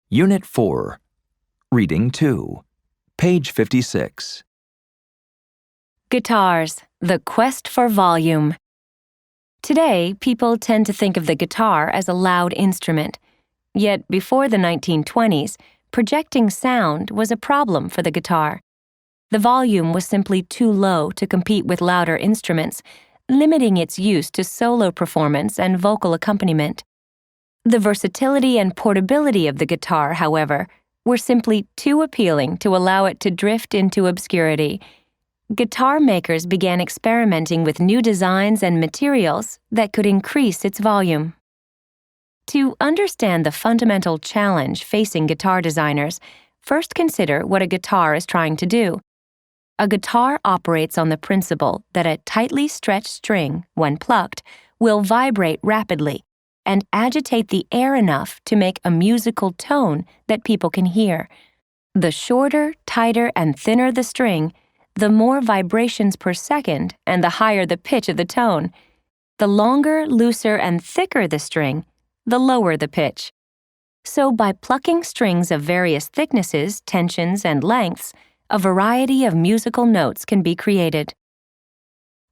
Unit 4, Reading 2, page 56. Guitars, the quest for volume. Today, people tend to think of the guitar as a loud instrument. Yet before the 1920s, projecting sound was a problem for the guitar. The volume was simply too low to compete with louder instruments, limiting its use to solo performance and vocal accompaniment. The versatility and portability of the guitar, however, were simply too appealing to allow it to drift into obscurity. Guitar makers began experimenting with new designs and materials that could increase its volume. To understand the fundamental challenge facing guitar designers, first consider what a guitar is trying to do. A guitar operates on the principle that a tightly stretched string, when plucked, will vibrate rapidly and agitate the air enough to make a musical tone that people can hear. The shorter, tighter, and thinner the string, the more vibrations per second and the higher the pitch of the tone. The longer, looser, and thicker the string, the lower the pitch. So by plucking strings of various thicknesses, tensions, and lengths, a variety of musical notes can be created.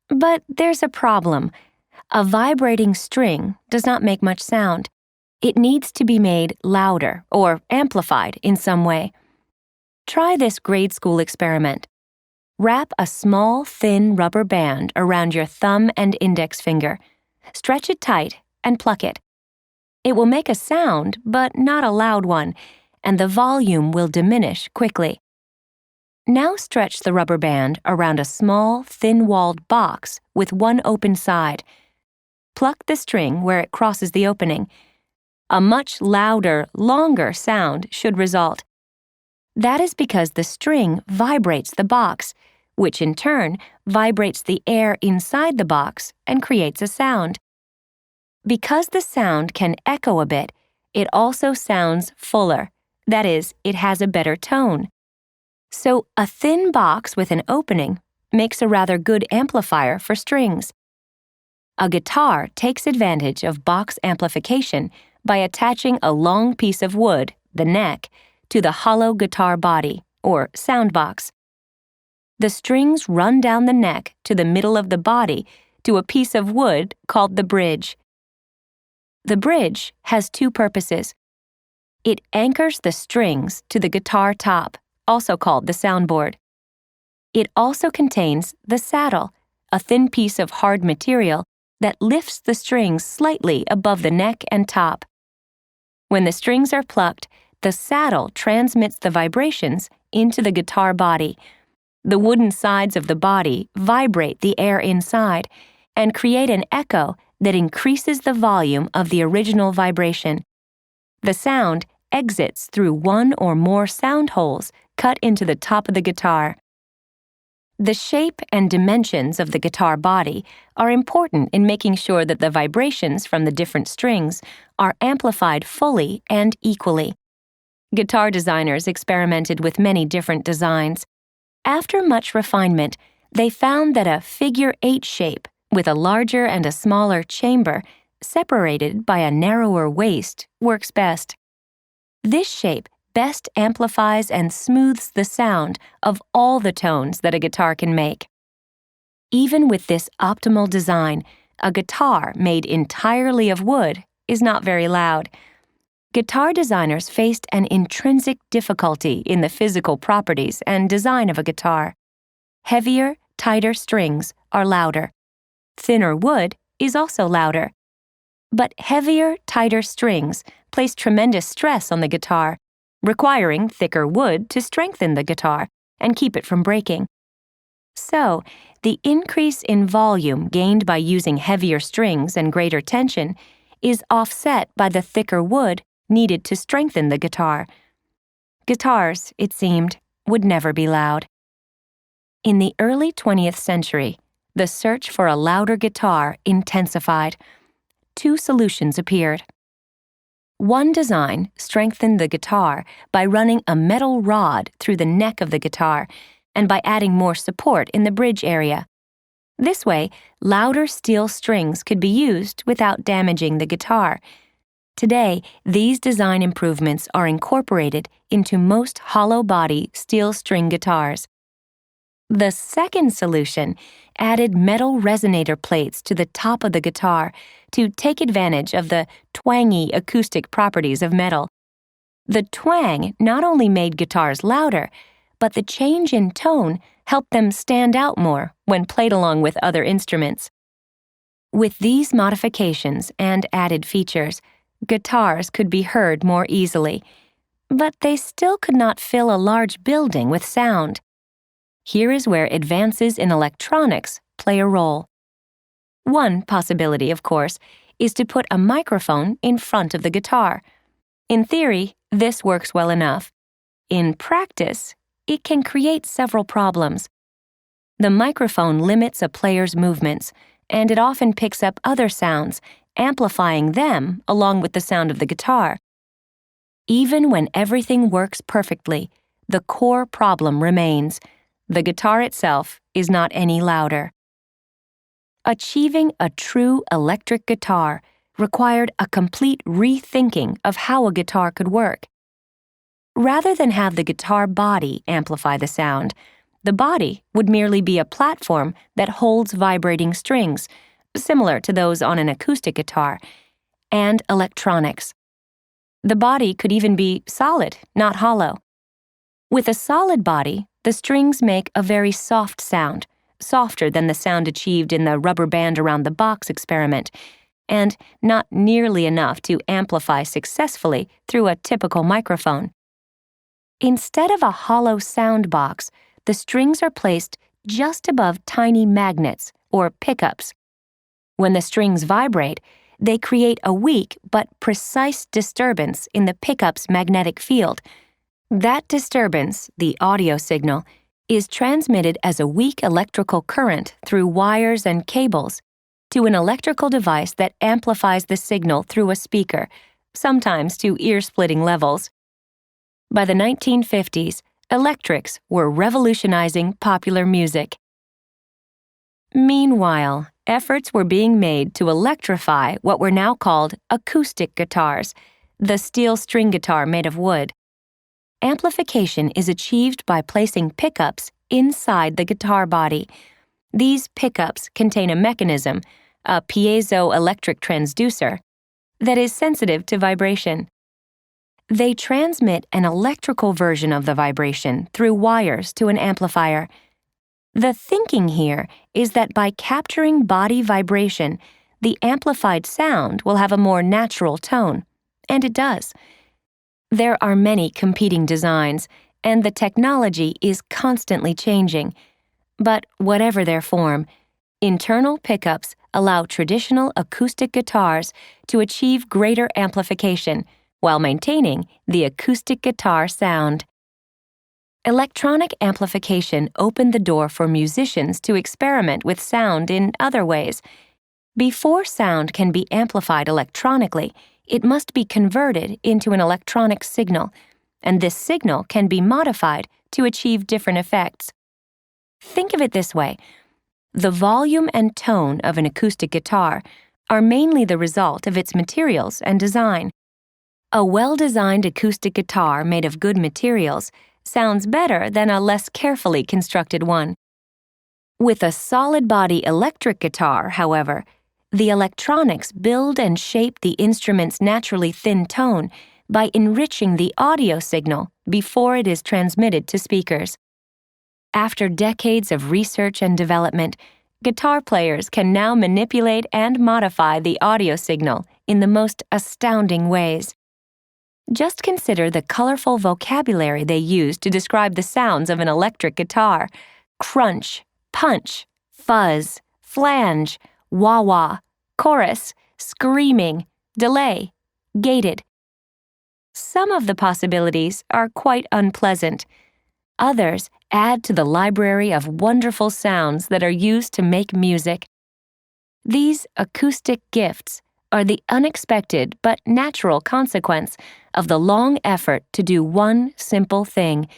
But there's a problem. A vibrating string does not make much sound. It needs to be made louder or amplified in some way. Try this grade school experiment. Wrap a small, thin rubber band around your thumb and index finger. Stretch it tight and pluck it. It will make a sound, but not a loud one, and the volume will diminish quickly. Now stretch the rubber band around a small, thin-walled box with one open side. Pluck the string where it crosses the opening. A much louder, longer sound should result. That is because the string vibrates the box, which in turn vibrates the air inside the box and creates a sound. Because the sound can echo a bit, it also sounds fuller. That is, it has a better tone. So a thin box with an opening makes a rather good amplifier for strings. A guitar takes advantage of box amplification by attaching a long piece of wood, the neck, to the hollow guitar body, or sound box. The strings run down the neck to the middle of the body to a piece of wood called the bridge. The bridge has two purposes. It anchors the strings to the guitar top, also called the soundboard. It also contains the saddle, a thin piece of hard material that lifts the strings slightly above the neck and top. When the strings are plucked, the saddle transmits the vibrations into the guitar body. The wooden sides of the body vibrate the air inside and create an echo that increases the volume of the original vibration. The sound exits through one or more sound holes cut into the top of the guitar. The shape and dimensions of the guitar body are important in making sure that the vibrations from the different strings are amplified fully and equally. Guitar designers experimented with many different designs. After much refinement, they found that a figure-8 shape with a larger and a smaller chamber, separated by a narrower waist, works best. This shape best amplifies and smooths the sound of all the tones that a guitar can make. Even with this optimal design, a guitar made entirely of wood is not very loud. Guitar designers faced an intrinsic difficulty in the physical properties and design of a guitar. Heavier, tighter strings are louder. Thinner wood is also louder. But heavier, tighter strings place tremendous stress on the guitar, requiring thicker wood to strengthen the guitar and keep it from breaking. So, the increase in volume gained by using heavier strings and greater tension is offset by the thicker wood needed to strengthen the guitar. Guitars, it seemed, would never be loud. In the early 20th century, the search for a louder guitar intensified. Two solutions appeared. One design strengthened the guitar by running a metal rod through the neck of the guitar and by adding more support in the bridge area. This way, louder steel strings could be used without damaging the guitar. Today, these design improvements are incorporated into most hollow-body steel string guitars. The second solution added metal resonator plates to the top of the guitar to take advantage of the twangy acoustic properties of metal. The twang not only made guitars louder, but the change in tone helped them stand out more when played along with other instruments. With these modifications and added features, guitars could be heard more easily, but they still could not fill a large building with sound. Here is where advances in electronics play a role. One possibility, of course, is to put a microphone in front of the guitar. In theory, this works well enough. In practice, it can create several problems. The microphone limits a player's movements, and it often picks up other sounds, amplifying them along with the sound of the guitar. Even when everything works perfectly, the core problem remains. The guitar itself is not any louder. Achieving a true electric guitar required a complete rethinking of how a guitar could work. Rather than have the guitar body amplify the sound, the body would merely be a platform that holds vibrating strings, similar to those on an acoustic guitar, and electronics. The body could even be solid, not hollow. With a solid body, the strings make a very soft sound, softer than the sound achieved in the rubber band around the box experiment, and not nearly enough to amplify successfully through a typical microphone. Instead of a hollow sound box, the strings are placed just above tiny magnets, or pickups. When the strings vibrate, they create a weak but precise disturbance in the pickup's magnetic field. That disturbance, the audio signal, is transmitted as a weak electrical current through wires and cables to an electrical device that amplifies the signal through a speaker, sometimes to ear-splitting levels. By the 1950s, electrics were revolutionizing popular music. Meanwhile, efforts were being made to electrify what were now called acoustic guitars, the steel string guitar made of wood. Amplification is achieved by placing pickups inside the guitar body. These pickups contain a mechanism, a piezoelectric transducer, that is sensitive to vibration. They transmit an electrical version of the vibration through wires to an amplifier. The thinking here is that by capturing body vibration, the amplified sound will have a more natural tone, and it does. There are many competing designs, and the technology is constantly changing. But whatever their form, internal pickups allow traditional acoustic guitars to achieve greater amplification while maintaining the acoustic guitar sound. Electronic amplification opened the door for musicians to experiment with sound in other ways. Before sound can be amplified electronically, it must be converted into an electronic signal, and this signal can be modified to achieve different effects. Think of it this way. The volume and tone of an acoustic guitar are mainly the result of its materials and design. A well-designed acoustic guitar made of good materials sounds better than a less carefully constructed one. With a solid-body electric guitar, however, the electronics build and shape the instrument's naturally thin tone by enriching the audio signal before it is transmitted to speakers. After decades of research and development, guitar players can now manipulate and modify the audio signal in the most astounding ways. Just consider the colorful vocabulary they use to describe the sounds of an electric guitar: crunch, punch, fuzz, flange, wah-wah, chorus, screaming, delay, gated. Some of the possibilities are quite unpleasant. Others add to the library of wonderful sounds that are used to make music. These acoustic gifts are the unexpected but natural consequence of the long effort to do one simple thing: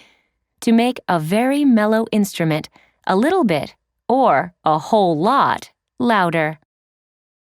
to make a very mellow instrument a little bit, or a whole lot, louder.